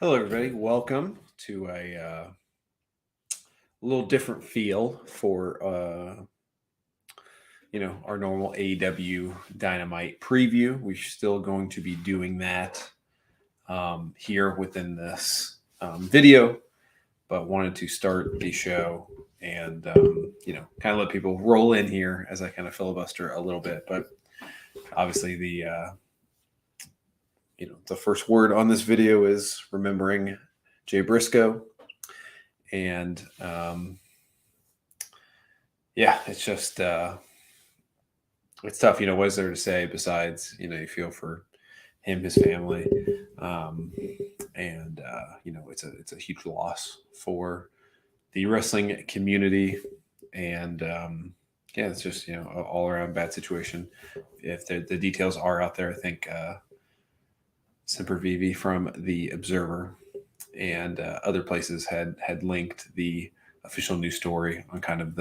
Hello, everybody. Welcome to a little different feel for our normal AEW Dynamite preview. We're still going to be doing that here within this video, but wanted to start the show and kind of let people roll in here as I kind of filibuster a little bit. But obviously, the first word on this video is remembering Jay Briscoe. And it's just it's tough. What is there to say besides you feel for him, his family, and it's a huge loss for the wrestling community, and it's just all around bad situation. If the details are out there, I think Semper Vivi from the Observer and other places had linked the official news story on kind of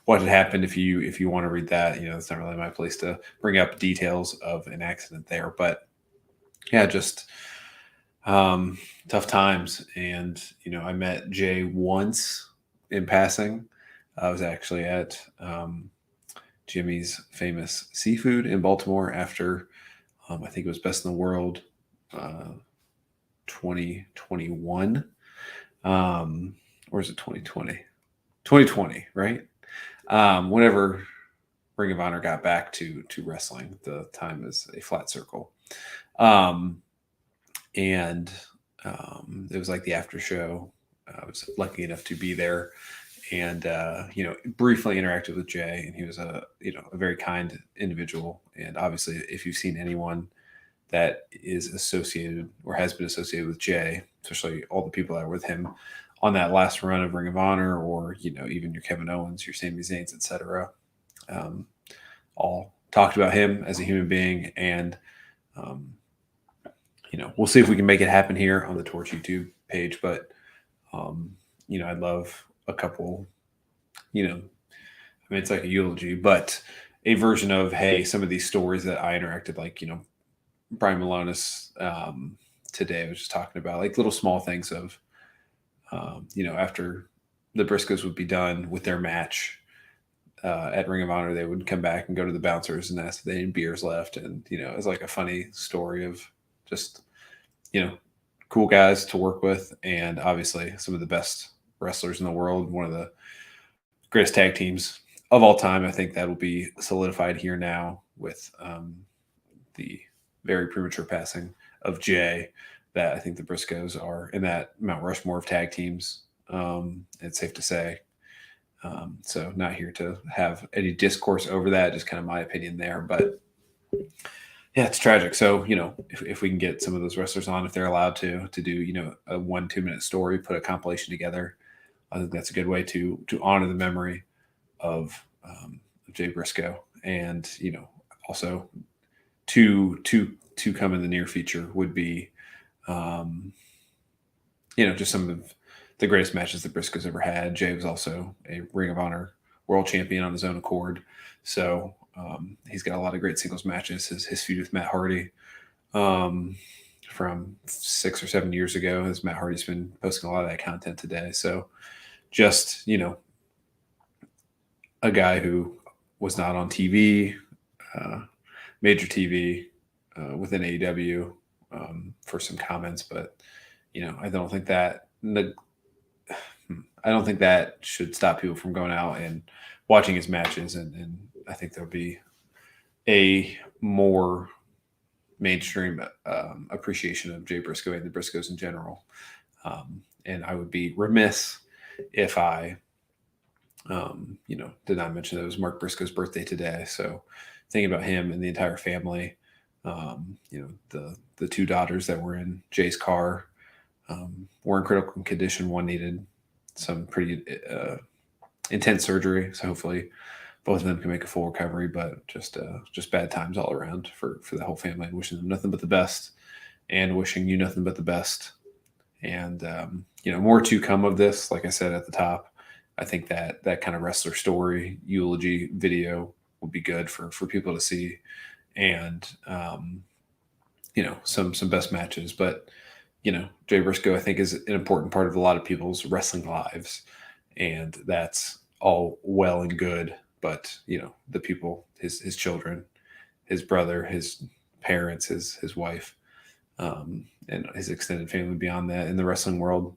what had happened. If you want to read that, it's not really my place to bring up details of an accident there, but just tough times. And I met Jay once in passing. I was actually at Jimmy's Famous Seafood in Baltimore after I think it was Best in the World 2021, or is it 2020? 2020, right? Whenever Ring of Honor got back to wrestling, the time is a flat circle. And it was like the after show. I was lucky enough to be there and briefly interacted with Jay, and he was a very kind individual. And obviously, if you've seen anyone that is associated or has been associated with Jay, especially all the people that were with him on that last run of Ring of Honor, or even your Kevin Owens, your Sami Zayns, etc., all talked about him as a human being. And we'll see if we can make it happen here on the Torch YouTube page. But I'd love a couple. It's like a eulogy, but a version of, hey, some of these stories that I interacted, like Brian Malonis today, I was just talking about like little small things of, after the Briscoes would be done with their match at Ring of Honor, they would come back and go to the bouncers and ask if they had beers left. And, it's like a funny story of just, cool guys to work with. And obviously some of the best wrestlers in the world, one of the greatest tag teams of all time. I think that will be solidified here now with the very premature passing of Jay, that I think the Briscoes are in that Mount Rushmore of tag teams. It's safe to say. So not here to have any discourse over that, just kind of my opinion there. But yeah, it's tragic. So, if we can get some of those wrestlers on, if they're allowed to do, a 1-2 minute story, put a compilation together, I think that's a good way to honor the memory of Jay Briscoe. And, also to come in the near future would be, just some of the greatest matches that Briscoe's ever had. Jay was also a Ring of Honor world champion on his own accord. So he's got a lot of great singles matches. His feud with Matt Hardy from 6 or 7 years ago, as Matt Hardy's been posting a lot of that content today. So just, a guy who was not on TV, major TV within AEW for some comments, but I don't think that should stop people from going out and watching his matches, and I think there'll be a more mainstream appreciation of Jay Briscoe and the Briscoes in general. And I would be remiss if I did not mention that it was Mark Briscoe's birthday today. So thinking about him and the entire family, the 2 daughters that were in Jay's car were in critical condition. One needed some pretty intense surgery, so hopefully both of them can make a full recovery. But just bad times all around for the whole family, and wishing them nothing but the best, and wishing you nothing but the best. And more to come of this. Like I said at the top, I think that kind of wrestler story eulogy video would be good for people to see, and some best matches. But Jay Briscoe, I think, is an important part of a lot of people's wrestling lives. And that's all well and good. But, the people, his children, his brother, his parents, his wife, and his extended family beyond that in the wrestling world,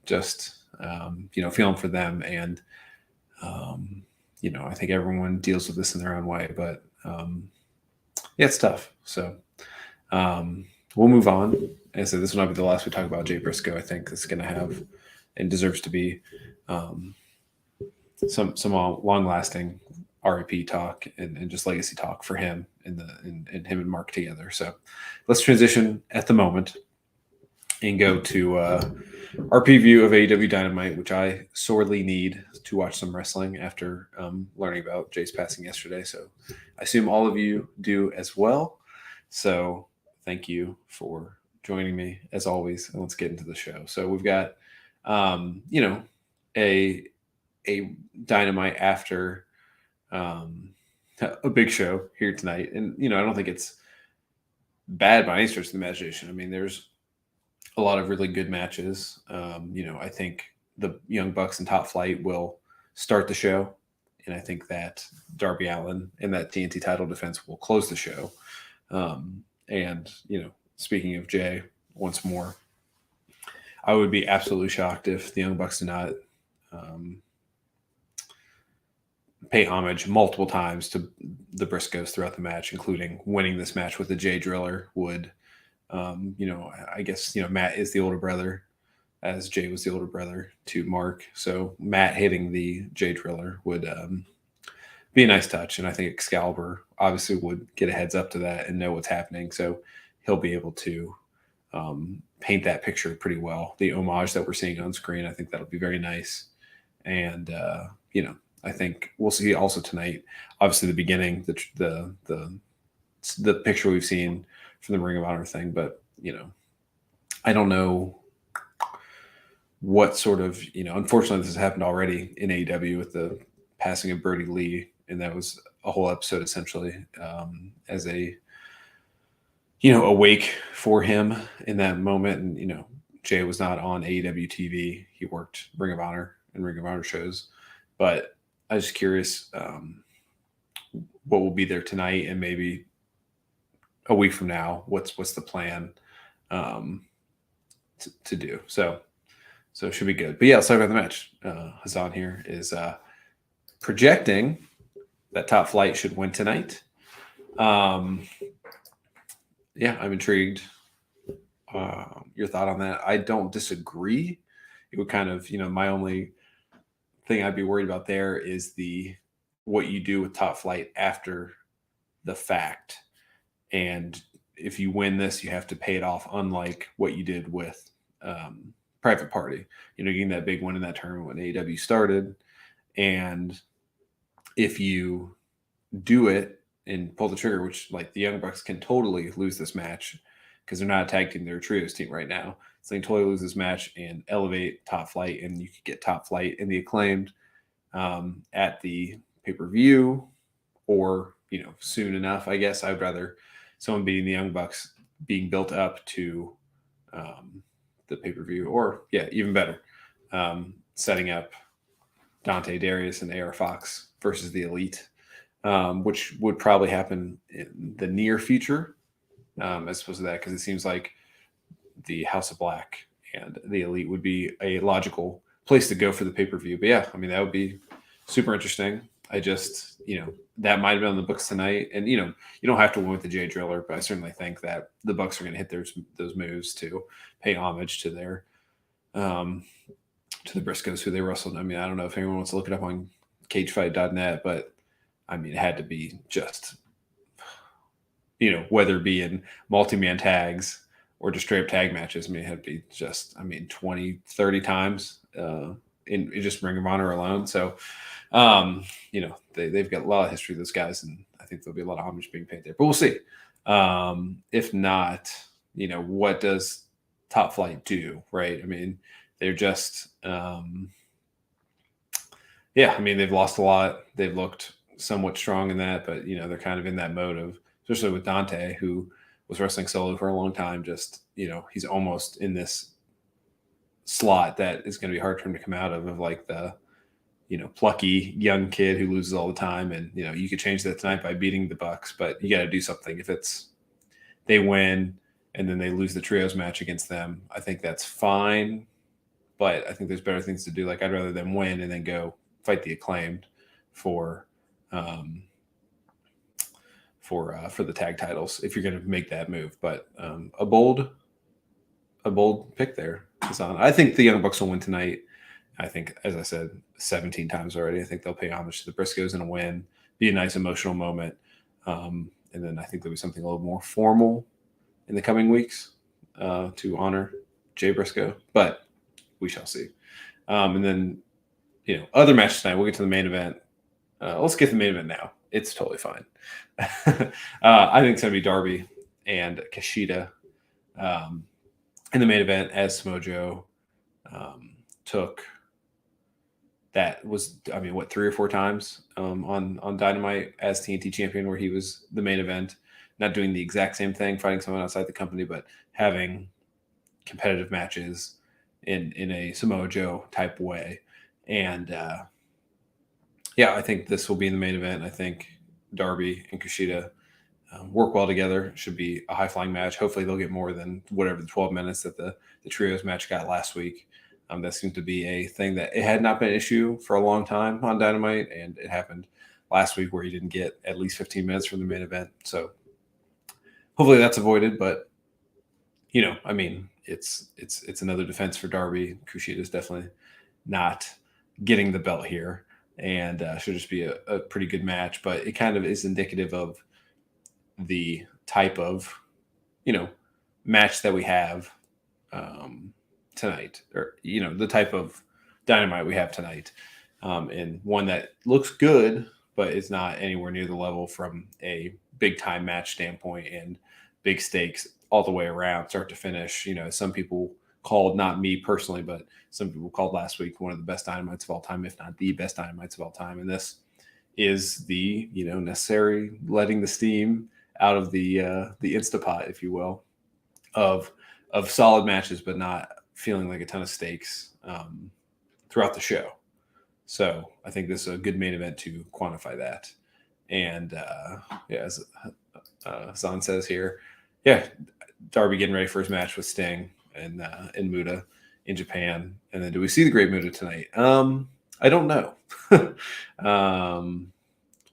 just, feeling for them. And, I think everyone deals with this in their own way. But, yeah, it's tough. So, we'll move on. And so this will not be the last we talk about Jay Briscoe. I think it's going to have and deserves to be some long lasting RIP talk and just legacy talk for him and him and Mark together. So let's transition at the moment and go to our preview of AEW Dynamite, which I sorely need to watch some wrestling after learning about Jay's passing yesterday. So I assume all of you do as well. So thank you for joining me as always. And let's get into the show. So we've got, a Dynamite after a big show here tonight. And, I don't think it's bad by any stretch of the imagination. I mean, there's a lot of really good matches. I think the Young Bucks and Top Flight will start the show. And I think that Darby Allin and that TNT title defense will close the show. And, speaking of Jay, once more, I would be absolutely shocked if the Young Bucks do not pay homage multiple times to the Briscoes throughout the match, including winning this match with the Jay Driller would, I guess, Matt is the older brother, as Jay was the older brother to Mark. So Matt hitting the Jay Driller would be a nice touch. And I think Excalibur obviously would get a heads up to that and know what's happening. So he'll be able to paint that picture pretty well. The homage that we're seeing on screen, I think that'll be very nice. And, I think we'll see also tonight, obviously the beginning, the picture we've seen from the Ring of Honor thing, but, I don't know what sort of, unfortunately this has happened already in AEW with the passing of Brody Lee. And that was a whole episode essentially as a, a wake for him in that moment. And, Jay was not on AEW TV. He worked Ring of Honor and Ring of Honor shows, but I was curious what will be there tonight and maybe a week from now. What's the plan to do? So it should be good. But yeah, let's talk about the match. Hassan here is projecting that Top Flight should win tonight. Yeah, I'm intrigued. Your thought on that? I don't disagree. It would kind of, my only thing I'd be worried about there is what you do with Top Flight after the fact. And if you win this, you have to pay it off, unlike what you did with Private Party. Getting that big win in that tournament when AEW started. And if you do it and pull the trigger, which like the Young Bucks can totally lose this match because they're not a tag team, they're a trios team right now. So they can totally lose this match and elevate Top Flight, and you could get Top Flight and the Acclaimed at the pay-per-view or, soon enough. I guess I'd rather someone beating the Young Bucks being built up to the pay-per-view, or even better, setting up Dante Darius and AR Fox versus the Elite, which would probably happen in the near future, as opposed to that, because it seems like the House of Black and the Elite would be a logical place to go for the pay-per-view. But yeah, I mean, that would be super interesting. I just, that might have been on the books tonight. And, you don't have to win with the Jay Driller, but I certainly think that the Bucks are going to hit those moves to pay homage to their, to the Briscoes who they wrestled. I mean, I don't know if anyone wants to look it up on cagefight.net, but I mean, it had to be just, whether it be in multi-man tags or just straight up tag matches. I mean, it had to be just, 20, 30 times in just Ring of Honor alone. So, they've got a lot of history, those guys, and I think there'll be a lot of homage being paid there. But we'll see. If not, what does Top Flight do, right? I mean, they're just, they've lost a lot. They've looked somewhat strong in that, but, they're kind of in that mode of, especially with Dante, who was wrestling solo for a long time. Just, he's almost in this slot that is going to be hard for him to come out of like the, plucky young kid who loses all the time. And, you could change that tonight by beating the Bucks, but you got to do something. If it's they win and then they lose the trios match against them, I think that's fine. But I think there's better things to do. Like, I'd rather them win and then go fight the Acclaimed for the tag titles if you're going to make that move. But a bold pick there, Hassan. I think the Young Bucks will win tonight. I think, as I said 17 times already, I think they'll pay homage to the Briscoes and a win, be a nice emotional moment. And then I think there'll be something a little more formal in the coming weeks to honor Jay Briscoe, but we shall see. And then, other matches tonight, we'll get to the main event. Let's get to the main event now. It's totally fine. I think it's going to be Darby and Kushida in the main event, as Samoa Joe took that was, 3 or 4 times on Dynamite as TNT champion, where he was the main event, not doing the exact same thing, fighting someone outside the company, but having competitive matches in a Samoa Joe type way. And I think this will be in the main event. I think Darby and Kushida work well together. Should be a high flying match. Hopefully they'll get more than whatever the 12 minutes that the trios match got last week. That seemed to be a thing that it had not been an issue for a long time on Dynamite, and it happened last week where you didn't get at least 15 minutes from the main event. So hopefully that's avoided. But it's another defense for Darby. Kushida is definitely not getting the belt here, and should just be a pretty good match. But it kind of is indicative of the type of match that we have tonight, or the type of Dynamite we have tonight, and one that looks good but is not anywhere near the level from a big time match standpoint and big stakes all the way around, start to finish. Some people called, not me personally, but some people called last week one of the best Dynamites of all time, if not the best Dynamites of all time. And this is the necessary letting the steam out of the Instapot, if you will, of solid matches, but not feeling like a ton of stakes throughout the show. So I think this is a good main event to quantify that. And as Zan says here, Darby getting ready for his match with Sting and Muta in Japan. And then do we see the Great Muta tonight? I don't know.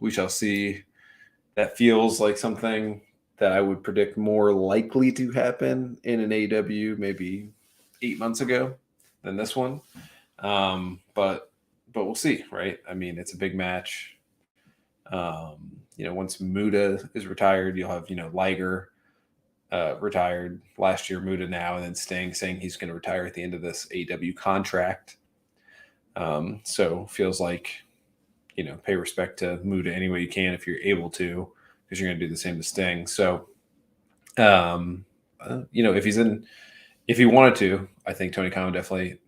We shall see. That feels like something that I would predict more likely to happen in an AEW maybe 8 months ago than this one. But we'll see, right? It's a big match. Once Muta is retired, you'll have, Liger retired last year, Muta now, and then Sting saying he's going to retire at the end of this AEW contract. So feels like, pay respect to Muta any way you can if you're able to, because you're going to do the same to Sting. So, if he wanted to, I think Tony Khan would definitely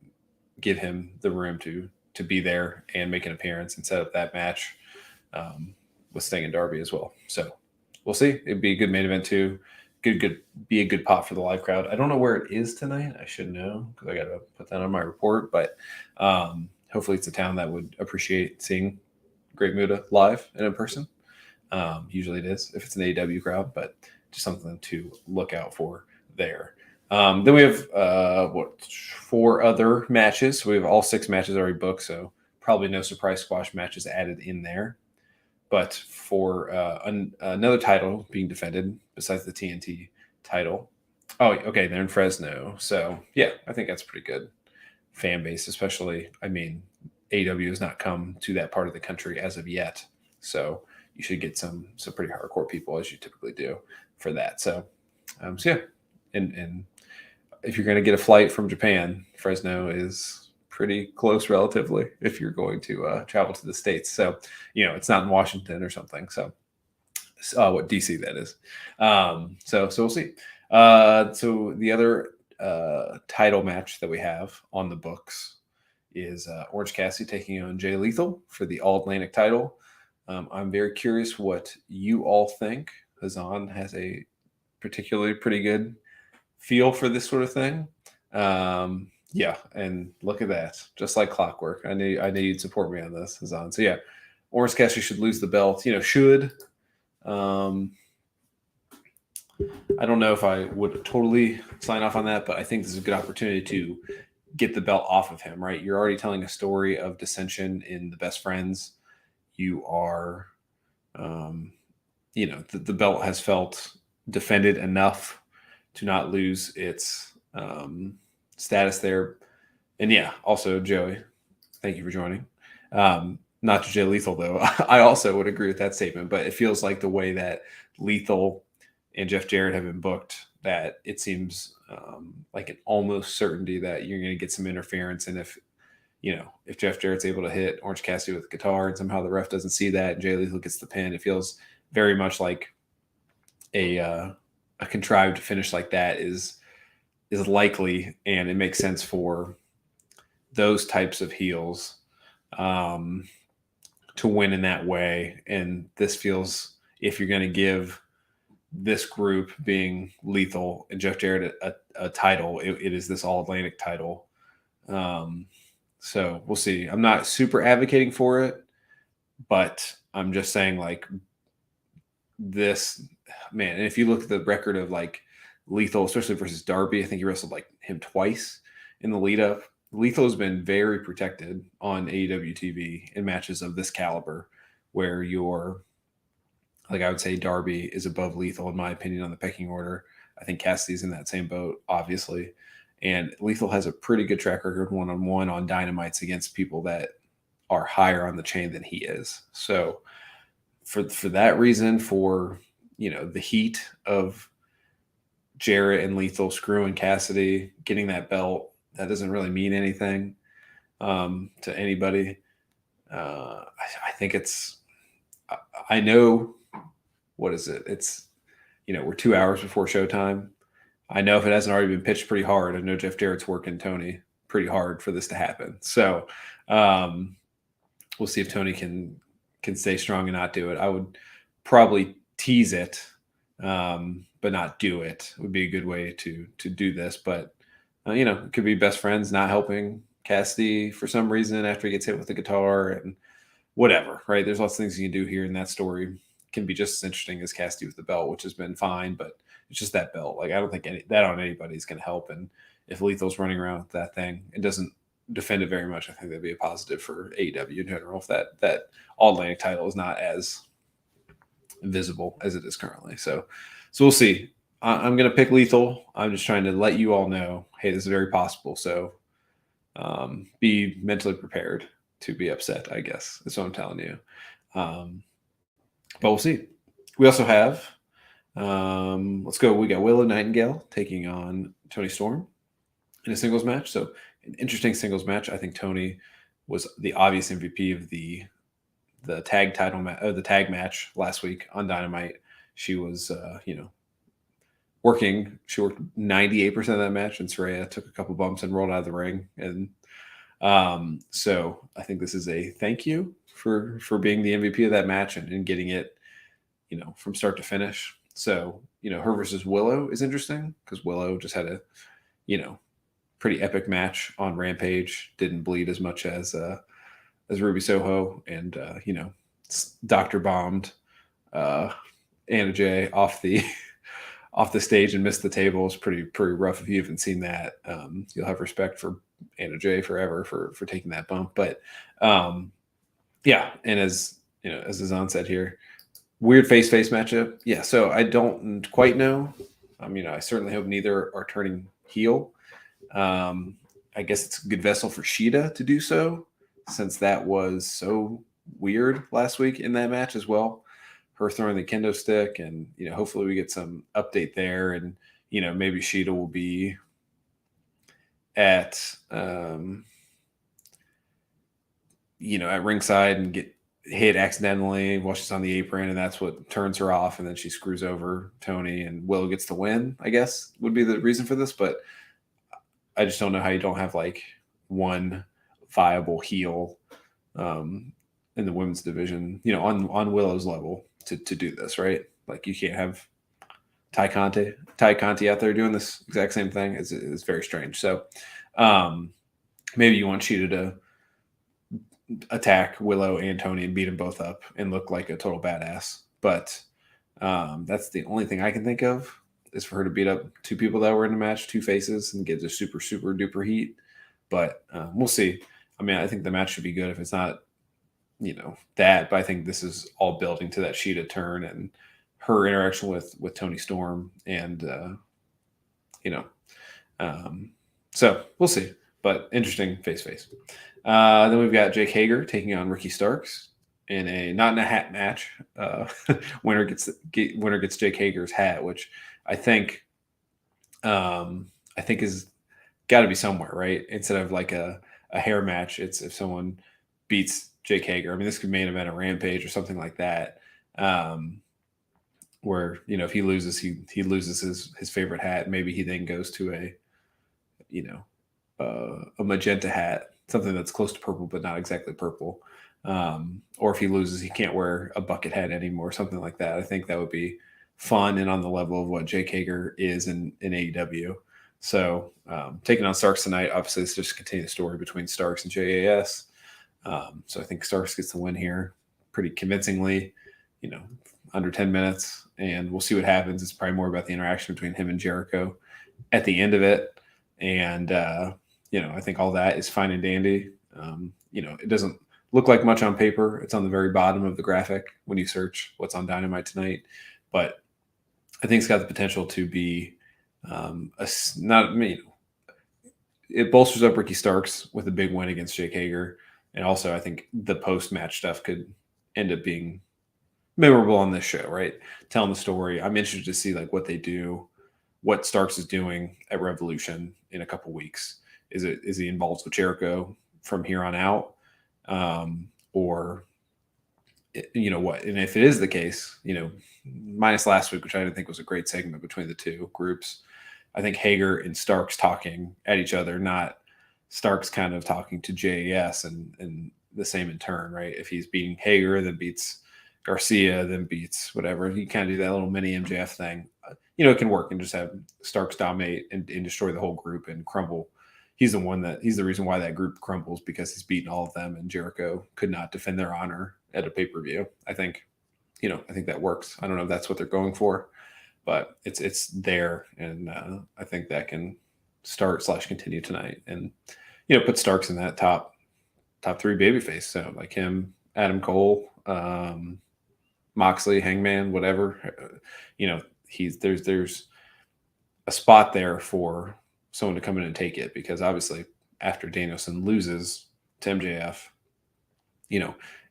give him the room to be there and make an appearance and set up that match with Sting and Darby as well. So we'll see. It'd be a good main event too. Be a good pop for the live crowd. I don't know where it is tonight. I should know because I got to put that on my report. But hopefully it's a town that would appreciate seeing Great Muta live and in person. Usually it is if it's an AEW crowd, but just something to look out for there. Then we have 4 other matches. So we have all 6 matches already booked, so probably no surprise squash matches added in there. But for another title being defended besides the TNT title. Oh, okay, they're in Fresno. So, yeah, I think that's a pretty good fan base, especially, AEW has not come to that part of the country as of yet. So you should get some pretty hardcore people, as you typically do, for that. So yeah. And if you're going to get a flight from Japan, Fresno is pretty close relatively if you're going to travel to the States. So, it's not in Washington or something. So what DC that is. So we'll see. So the other title match that we have on the books is Orange Cassidy taking on Jay Lethal for the All Atlantic title. I'm very curious what you all think. Hazan has a particularly pretty good feel for this sort of thing. Yeah, and look at that, just like clockwork. I knew you'd support me on this, Hazan. So yeah, Orange Cassidy should lose the belt. Should. Um, I don't know if I would totally sign off on that, but I think this is a good opportunity to get the belt off of him. Right, you're already telling a story of dissension in the best friends. You are, the belt has felt defended enough to not lose its status there. And yeah, also Joey, thank you for joining. Not to Jay Lethal though. I also would agree with that statement, but it feels like the way that Lethal and Jeff Jarrett have been booked, that it seems like an almost certainty that you're going to get some interference. And if Jeff Jarrett's able to hit Orange Cassidy with the guitar and somehow the ref doesn't see that and Jay Lethal gets the pin, it feels very much like a contrived finish like that is likely, and it makes sense for those types of heels to win in that way. And this feels, if you're going to give this group, being Lethal and Jeff Jarrett, a title, it is this All Atlantic title. So we'll see. I'm not super advocating for it, but I'm just saying, like, this, man, and if you look at the record of like Lethal, especially versus Darby, I think he wrestled like him twice in the lead up. Lethal has been very protected on AEW TV in matches of this caliber, where you're, like, I would say Darby is above Lethal in my opinion on the pecking order. I think Cassidy's in that same boat, obviously. And Lethal has a pretty good track record one-on-one on Dynamites against people that are higher on the chain than he is. So for that reason, for the heat of Jarrett and Lethal screwing Cassidy, getting that belt, that doesn't really mean anything to anybody. I think it's, I know, what is it? It's, we're 2 hours before showtime. I know if it hasn't already been pitched pretty hard, I know Jeff Jarrett's working Tony pretty hard for this to happen. So we'll see if Tony can stay strong and not do it. I would probably tease it, but not do it. Would be a good way to do this. But it could be best friends not helping Cassidy for some reason after he gets hit with the guitar and whatever. Right? There's lots of things you can do here, in that story can be just as interesting as Cassidy with the belt, which has been fine. But it's just that belt. Like, I don't think that on anybody is going to help. And if Lethal's running around with that thing, it doesn't defend it very much. I think that'd be a positive for AEW in general, if that All Atlantic title is not as visible as it is currently. So we'll see. I'm going to pick Lethal. I'm just trying to let you all know, hey, this is very possible. So be mentally prepared to be upset, I guess. That's what I'm telling you. But we'll see. We also have, let's go. We got Willow Nightingale taking on Toni Storm in a singles match. So an interesting singles match. I think Toni was the obvious MVP of the tag title the tag match last week on Dynamite. She was, working. She worked 98% of that match, and Saraya took a couple bumps and rolled out of the ring. And so I think this is a thank you for being the MVP of that match and getting it, from start to finish. So, her versus Willow is interesting, because Willow just had a, pretty epic match on Rampage. Didn't bleed as much as Ruby Soho, and Dr. bombed Anna Jay off the stage and missed the table. It's pretty rough. If you haven't seen that, you'll have respect for Anna Jay forever for taking that bump. But yeah, and as Azan said here, weird face matchup. Yeah, so I don't quite know. I certainly hope neither are turning heel. I guess it's a good vessel for Shida to do so, since that was so weird last week in that match as well. Her throwing the kendo stick, and hopefully we get some update there, and maybe Shida will be at at ringside and get hit accidentally while she's on the apron, and that's what turns her off, and then she screws over Toni, and Willow gets the win, I guess would be the reason for this. But I just don't know how you don't have like one viable heel in the women's division, on Willow's level to do this, right? Like, you can't have Ty Conti out there doing this exact same thing is very strange. So maybe you want Cheetah to attack Willow and Tony and beat them both up and look like a total badass. But that's the only thing I can think of is for her to beat up two people that were in the match, two faces, and get the super duper heat. But we'll see. I mean, I think the match should be good if it's not, that. But I think this is all building to that Cheetah turn and her interaction with Tony Storm, and so we'll see. But interesting face. Then we've got Jake Hager taking on Ricky Starks in a not in a hat match. Winner gets Jake Hager's hat, which I think is got to be somewhere, right? Instead of like a hair match, it's if someone beats Jake Hager. I mean, this could main event a Rampage or something like that, where if he loses, he loses his favorite hat. Maybe he then goes to a magenta hat, something that's close to purple but not exactly purple. Or if he loses, he can't wear a bucket hat anymore, something like that. I think that would be fun and on the level of what Jake Hager is in AEW. So taking on Starks tonight, obviously it's just continue the story between Starks and JAS. So I think Starks gets the win here pretty convincingly, under 10 minutes, and we'll see what happens. It's probably more about the interaction between him and Jericho at the end of it. And, I think all that is fine and dandy. It doesn't look like much on paper. It's on the very bottom of the graphic when you search what's on Dynamite tonight. But I think it's got the potential to be it bolsters up Ricky Starks with a big win against Jake Hager. And also I think the post-match stuff could end up being memorable on this show, right? Telling the story. I'm interested to see like what they do, what Starks is doing at Revolution in a couple weeks. Is he involved with Jericho from here on out? Or what? And if it is the case, minus last week, which I didn't think was a great segment between the two groups, I think Hager and Starks talking at each other, not Starks kind of talking to JAS and the same in turn, right? If he's beating Hager, then beats Garcia, then beats whatever, he kind of do that little mini MJF thing. It can work and just have Starks dominate and destroy the whole group and crumble. He's the reason why that group crumbles, because he's beaten all of them and Jericho could not defend their honor at a pay-per-view. I think that works. I don't know if that's what they're going for, but it's there. And I think that can start/continue tonight and, put Starks in that top three babyface. So like him, Adam Cole, Moxley, Hangman, whatever, there's a spot there for someone to come in and take it, because obviously after Danielson loses to MJF,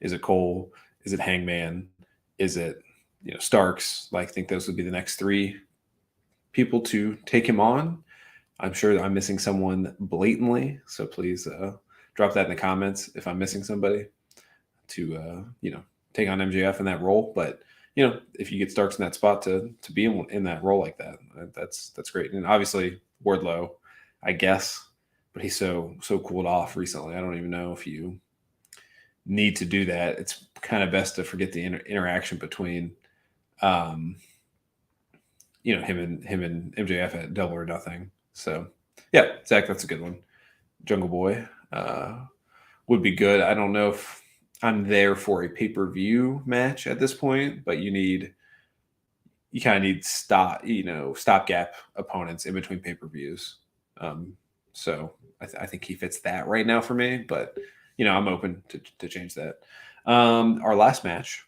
is it Cole? Is it Hangman? Is it, Starks? Like, I think those would be the next three people to take him on. I'm sure that I'm missing someone blatantly. So please drop that in the comments if I'm missing somebody to, take on MJF in that role. But, if you get Starks in that spot to be in that role like that, that's great. And obviously Wardlow, I guess, but he's so cooled off recently. I don't even know if you need to do that. It's kind of best to forget the interaction between, him and MJF at Double or Nothing. So yeah, Zach, that's a good one. Jungle Boy would be good. I don't know if I'm there for a pay-per-view match at this point, but you kind of need stopgap opponents in between pay-per-views. So I think he fits that right now for me, but I'm open to change that. Our last match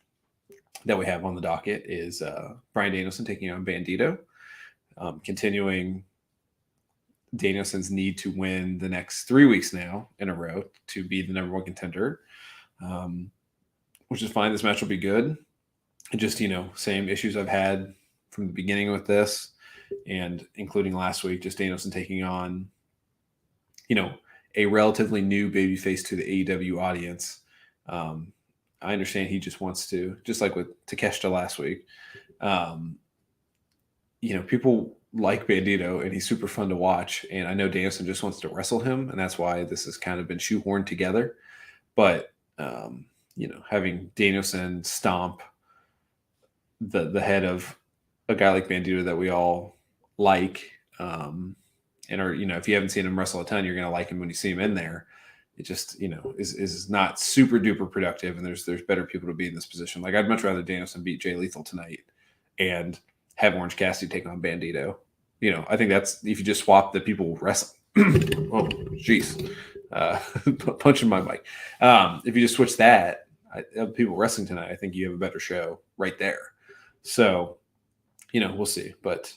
that we have on the docket is Bryan Danielson taking on Bandito, continuing Danielson's need to win the next 3 weeks now in a row to be the number one contender, which is fine. This match will be good. And just, same issues I've had from the beginning with this, and including last week, just Danielson taking on, a relatively new babyface to the AEW audience. I understand he just wants to, just like with Takeshita last week, people like Bandito and he's super fun to watch. And I know Danielson just wants to wrestle him, and that's why this has kind of been shoehorned together. But, having Danielson stomp the head of a guy like Bandito that we all like, and are, if you haven't seen him wrestle a ton, you're going to like him when you see him in there. It just, is not super duper productive, and there's better people to be in this position. Like, I'd much rather Danielson beat Jay Lethal tonight and have Orange Cassidy take on Bandito. I think that's, if you just swap the people wrestling. Oh, jeez. Punching my mic. If you just switch that, people wrestling tonight, I think you have a better show right there. So, we'll see. But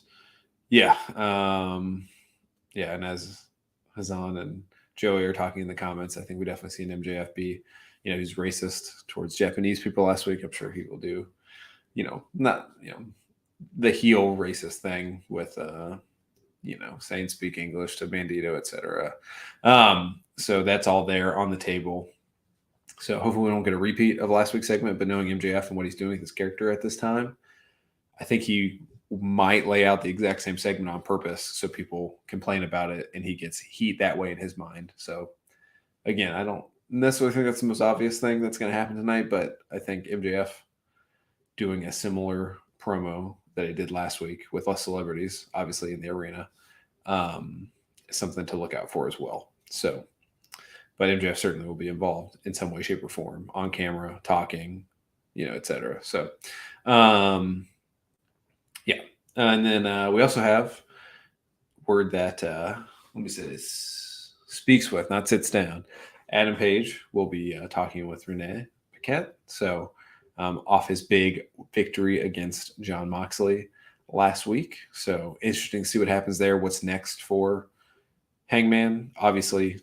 yeah. And as Hazan and Joey are talking in the comments, I think we definitely see an MJF be, he's racist towards Japanese people last week. I'm sure he will do, not, the heel racist thing with, saying speak English to Bandito, etc. So that's all there on the table. So hopefully we don't get a repeat of last week's segment, but knowing MJF and what he's doing with his character at this time, I think he might lay out the exact same segment on purpose so people complain about it and he gets heat that way in his mind. So again, I don't necessarily think that's the most obvious thing that's going to happen tonight, but I think MJF doing a similar promo that he did last week with less celebrities, obviously in the arena, is something to look out for as well. So, but MJF certainly will be involved in some way, shape, or form on camera, talking, etc. So, yeah. And then we also have word that, let me say this, speaks with, not sits down. Adam Page will be talking with Renee Paquette. So, off his big victory against Jon Moxley last week. So interesting to see what happens there. What's next for Hangman? Obviously,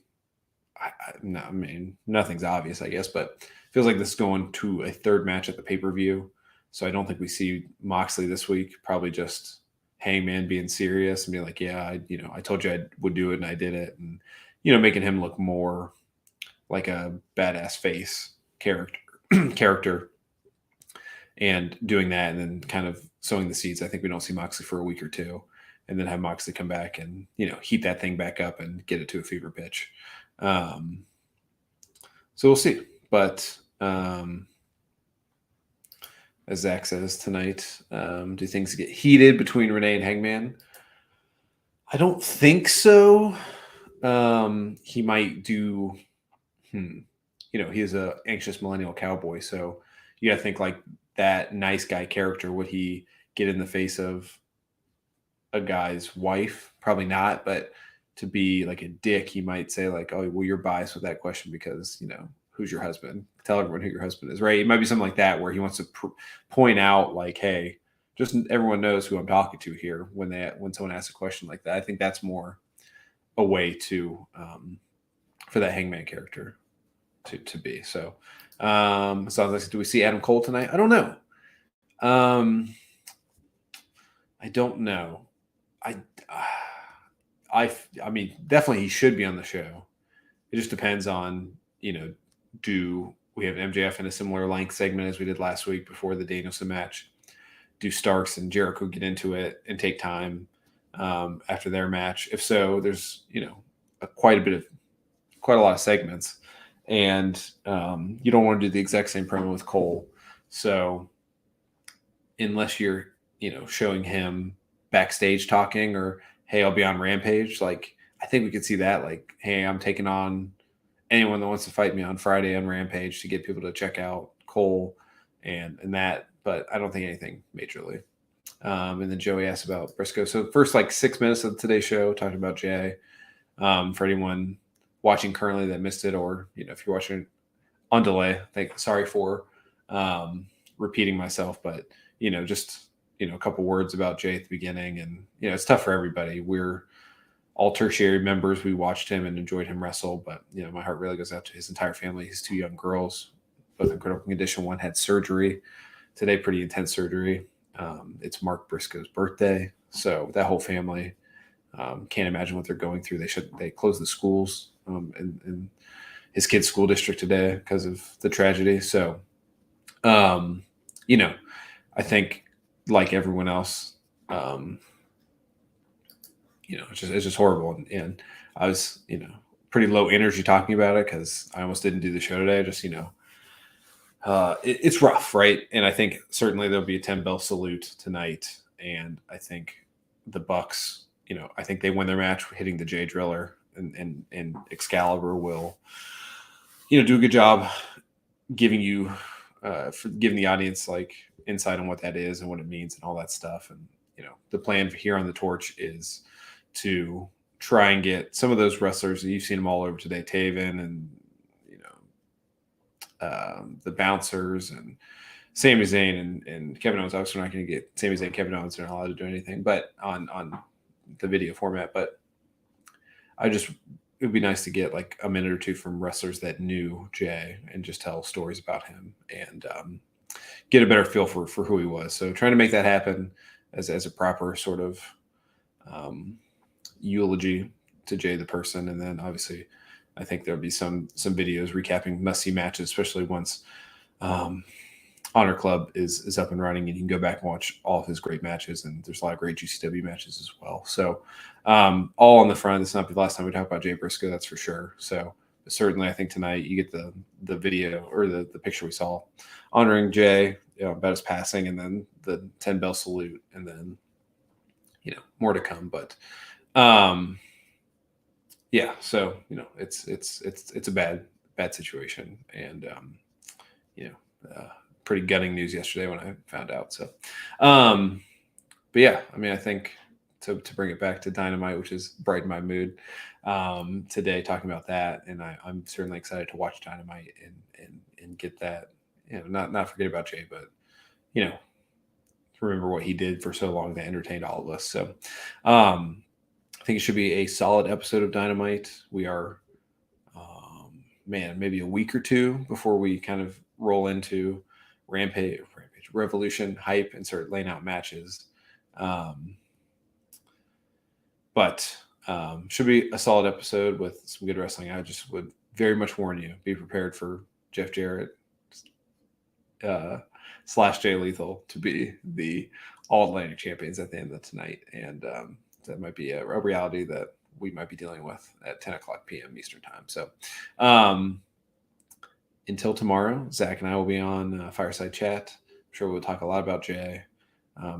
I mean, nothing's obvious, I guess, but feels like this is going to a third match at the pay-per-view. So I don't think we see Moxley this week. Probably just Hangman being serious and being like, yeah, I told you I would do it and I did it. And, making him look more like a badass face character. And doing that and then kind of sowing the seeds. I think we don't see Moxley for a week or two and then have Moxley come back and, heat that thing back up and get it to a fever pitch. So we'll see. But as Zach says tonight, do things get heated between Renee and Hangman? I don't think so. He might do, he is a anxious millennial cowboy. So you got to think like, that nice guy character, would he get in the face of a guy's wife? Probably not, but to be like a dick, he might say like, oh, well, you're biased with that question because, who's your husband? Tell everyone who your husband is, right? It might be something like that where he wants to point out like, hey, just everyone knows who I'm talking to here when someone asks a question like that. I think that's more a way to, for that Hangman character to be. So, sounds like, do we see Adam Cole tonight? I don't know. I don't know. I mean, definitely he should be on the show. It just depends on, do we have MJF in a similar length segment as we did last week before the Danielson match? Do Starks and Jericho get into it and take time after their match? If so, there's, quite a lot of segments. And you don't want to do the exact same promo with Cole. So unless you're, showing him backstage talking or, hey, I'll be on Rampage, like I think we could see that, like, hey, I'm taking on anyone that wants to fight me on Friday on Rampage to get people to check out Cole and that. But I don't think anything majorly. And then Joey asked about Briscoe. So first 6 minutes of today's show talking about Jay. For anyone watching currently that missed it, or if you're watching on delay, sorry for repeating myself, but just a couple words about Jay at the beginning. And it's tough for everybody. We're all tertiary members. We watched him and enjoyed him wrestle, but my heart really goes out to his entire family. His two young girls, both in critical condition. One had surgery today, pretty intense surgery. It's Mark Briscoe's birthday, so that whole family can't imagine what they're going through. They closed the schools in his kid's school district today because of the tragedy. So, I think like everyone else, it's just horrible. And I was, pretty low energy talking about it because I almost didn't do the show today. Just, it's rough, right? And I think certainly there'll be a 10 bell salute tonight And I think the Bucks, I think they win their match hitting the J Driller, and Excalibur will, do a good job giving you, for giving the audience like insight on what that is and what it means and all that stuff. And, the plan here on the Torch is to try and get some of those wrestlers that you've seen them all over today, Taven and, the Bouncers and Sami Zayn and Kevin Owens. Obviously, we're not going to get Sami Zayn, Kevin Owens. They're not allowed to do anything, but on the video format. But it would be nice to get like a minute or two from wrestlers that knew Jay and just tell stories about him and get a better feel for who he was. So trying to make that happen as a proper sort of eulogy to Jay the person, and then obviously I think there'll be some videos recapping must-see matches, especially once Honor Club is up and running, and you can go back and watch all of his great matches. And there's a lot of great GCW matches as well. So all on the front. It's not the last time we talk about Jay Briscoe, that's for sure. So certainly I think tonight you get the video or the picture we saw honoring Jay, about his passing, and then the 10 bell salute, and then more to come. But yeah, so it's a bad situation, and pretty gutting news yesterday when I found out. So, but yeah, I mean, I think to bring it back to Dynamite, which has brightened my mood today, talking about that, and I'm certainly excited to watch Dynamite and get that, not forget about Jay, but remember what he did for so long that entertained all of us. So, I think it should be a solid episode of Dynamite. We are, maybe a week or two before we kind of roll into Rampage, Revolution, hype, and start laying out matches. But should be a solid episode with some good wrestling. I just would very much warn you, be prepared for Jeff Jarrett / Jay Lethal to be the All-Atlantic champions at the end of tonight. And that might be a reality that we might be dealing with at 10 o'clock p.m. Eastern time. So until tomorrow, Zach and I will be on Fireside Chat. I'm sure we'll talk a lot about Jay.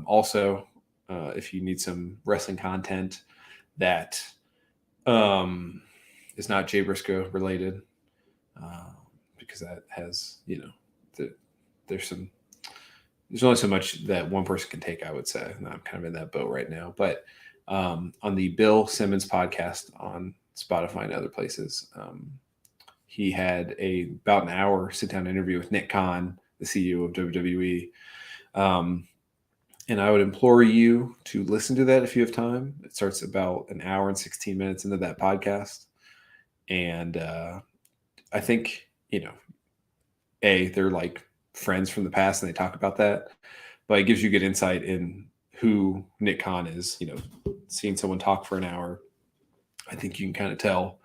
Also, if you need some wrestling content that is not Jay Briscoe related, because that has, there's only so much that one person can take, I would say. And I'm kind of in that boat right now. But on the Bill Simmons podcast on Spotify and other places, he had about an hour sit-down interview with Nick Khan, the CEO of WWE. And I would implore you to listen to that if you have time. It starts about an hour and 16 minutes into that podcast. And I think, they're like friends from the past and they talk about that. But it gives you good insight in who Nick Khan is. Seeing someone talk for an hour, I think you can kind of tell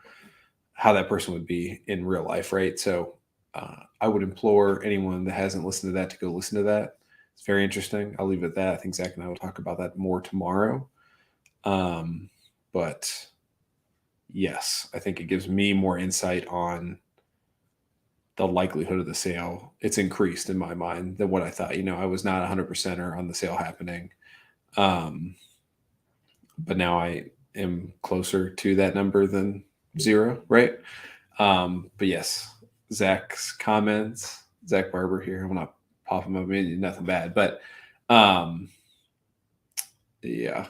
how that person would be in real life, right? So I would implore anyone that hasn't listened to that to go listen to that. It's very interesting. I'll leave it at that. I think Zach and I will talk about that more tomorrow. But yes, I think it gives me more insight on the likelihood of the sale. It's increased in my mind than what I thought. I was not 100% on the sale happening. But now I am closer to that number than 0, right? But yes, Zach's comments, Zach Barber here, I will not pop him up. I mean, nothing bad, but yeah,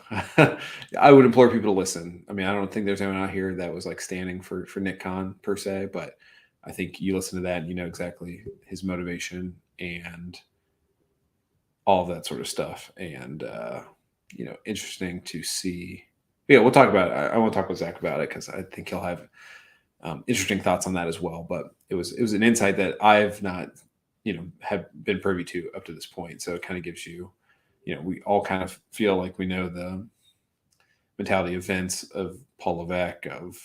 I would implore people to listen. I mean, I don't think there's anyone out here that was like standing for Nick Khan per se, but I think you listen to that and you know exactly his motivation and all of that sort of stuff. And, interesting to see. Yeah, we'll talk about it. I won't talk with Zach about it because I think he'll have interesting thoughts on that as well. But it was an insight that I've not, have been privy to up to this point. So it kind of gives you, we all kind of feel like we know the mentality of Vince, of Paul Levesque, of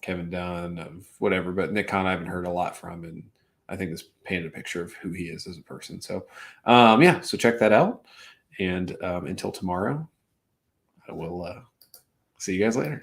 Kevin Dunn, of whatever. But Nick Khan, I haven't heard a lot from, and I think this painted a picture of who he is as a person. So, so check that out. And until tomorrow, I will see you guys later.